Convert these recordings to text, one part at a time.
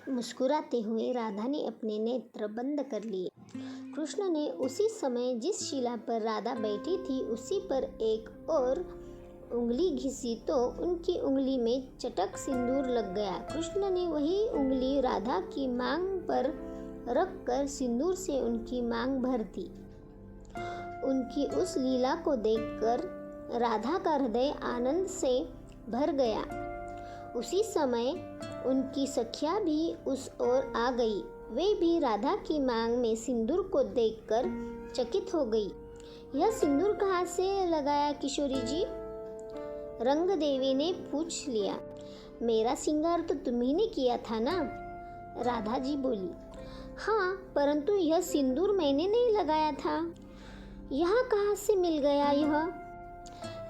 मुस्कुराते हुए राधा ने अपने नेत्र बंद कर लिए। कृष्ण ने उसी समय जिस शिला पर राधा बैठी थी उसी पर एक और उंगली घिसी तो उनकी उंगली में चटक सिंदूर लग गया। कृष्ण ने वही उंगली राधा की मांग पर रखकर सिंदूर से उनकी मांग भर दी। उनकी उस लीला को देखकर राधा का हृदय आनंद से भर गया। उसी समय उनकी सखियां भी उस ओर आ गई। वे भी राधा की मांग में सिंदूर को देखकर चकित हो गई। यह सिंदूर कहाँ से लगाया किशोरी जी? रंग देवी ने पूछ लिया। मेरा श्रृंगार तो तुम्ही ने किया था ना? राधा जी बोली। हाँ, परंतु यह सिंदूर मैंने नहीं लगाया था। यहाँ कहाँ से मिल गया यह?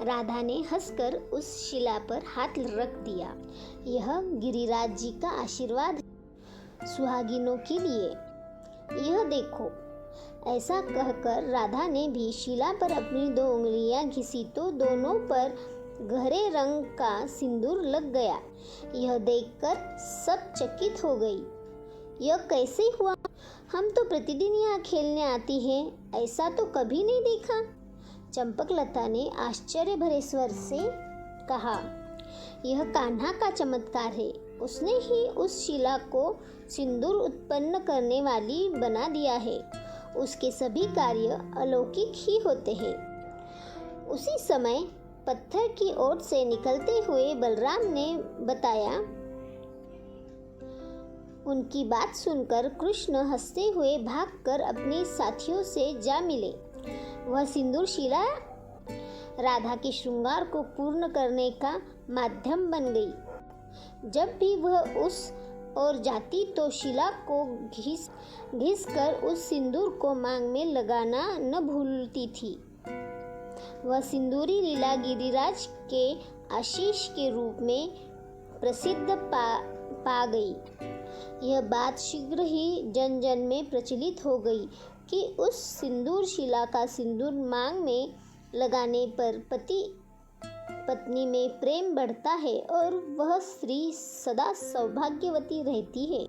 राधा ने हंसकर उस शिला पर हाथ रख दिया। यह गिरिराज जी का आशीर्वाद है सुहागिनों के लिए। यह देखो। ऐसा कहकर राधा ने भी शिला पर अपनी 2 उंगलियां घिसी तो दोनों पर गहरे रंग का सिंदूर लग गया। यह देखकर सब चकित हो गई। यह कैसे हुआ? हम तो प्रतिदिन यहाँ खेलने आती हैं, ऐसा तो कभी नहीं देखा। चंपकलता ने आश्चर्य भरे स्वर से कहा। यह कान्हा का चमत्कार है। उसने ही उस शिला को सिंदूर उत्पन्न करने वाली बना दिया है। उसके सभी कार्य अलौकिक ही होते हैं। उसी समय पत्थर की ओट से निकलते हुए बलराम ने बताया। उनकी बात सुनकर कृष्ण हंसते हुए भागकर अपने साथियों से जा मिले। वह सिंदूर शिला राधा के श्रृंगार को पूर्ण करने का माध्यम बन गई। जब भी वह उस ओर जाती तो शिला को घिस कर उस सिंदूर को मांग में लगाना न भूलती थी। वह सिंदूरी लीला गिरिराज के आशीष के रूप में प्रसिद्ध पा गई। यह बात शीघ्र ही जन जन में प्रचलित हो गई कि उस सिंदूर शिला का सिंदूर मांग में लगाने पर पति पत्नी में प्रेम बढ़ता है और वह स्त्री सदा सौभाग्यवती रहती है।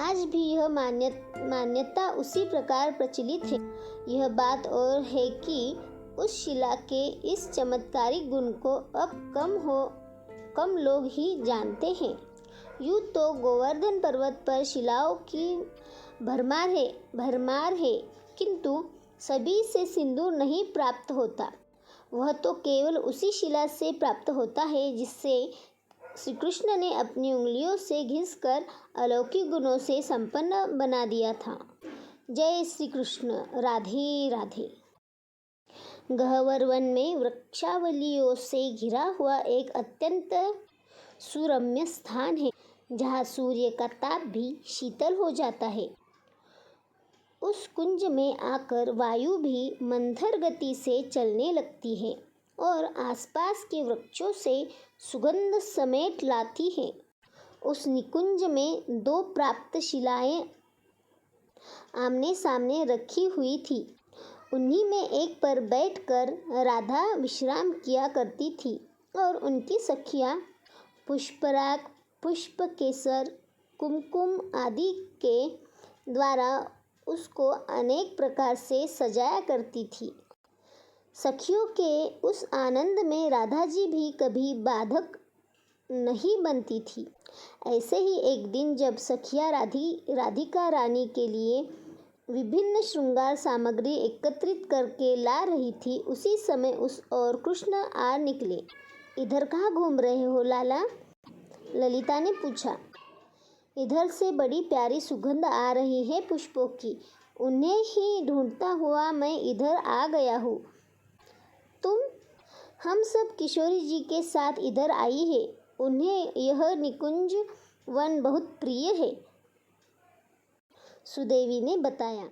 आज भी यह मान्यता उसी प्रकार प्रचलित है। यह बात और है कि उस शिला के इस चमत्कारिक गुण को अब कम लोग ही जानते हैं। यूँ तो गोवर्धन पर्वत पर शिलाओं की भरमार है, किंतु सभी से सिंदूर नहीं प्राप्त होता। वह तो केवल उसी शिला से प्राप्त होता है जिससे श्री कृष्ण ने अपनी उंगलियों से घिसकर अलौकिक गुणों से संपन्न बना दिया था। जय श्री कृष्ण। राधे राधे। गह्वर वन में वृक्षावलियों से घिरा हुआ एक अत्यंत सुरम्य स्थान है, जहाँ सूर्य का ताप भी शीतल हो जाता है। उस कुंज में आकर वायु भी मंथर गति से चलने लगती है और आसपास के वृक्षों से सुगंध समेट लाती है। उस निकुंज में 2 प्राप्त शिलाएं आमने सामने रखी हुई थी। उन्हीं में एक पर बैठकर राधा विश्राम किया करती थी और उनकी सखियां पुष्पराग, पुष्प केसर, कुमकुम आदि के द्वारा उसको अनेक प्रकार से सजाया करती थी। सखियों के उस आनंद में राधा जी भी कभी बाधक नहीं बनती थी। ऐसे ही एक दिन जब सखियां राधिका रानी के लिए विभिन्न श्रृंगार सामग्री एकत्रित करके ला रही थी, उसी समय उस ओर कृष्ण आ निकले। इधर कहाँ घूम रहे हो लाला? ललिता ने पूछा। इधर से बड़ी प्यारी सुगंध आ रही है पुष्पों की, उन्हें ही ढूंढता हुआ मैं इधर आ गया हूँ। तुम? हम सब किशोरी जी के साथ इधर आई है। उन्हें यह निकुंज वन बहुत प्रिय है, सुदेवी ने बताया।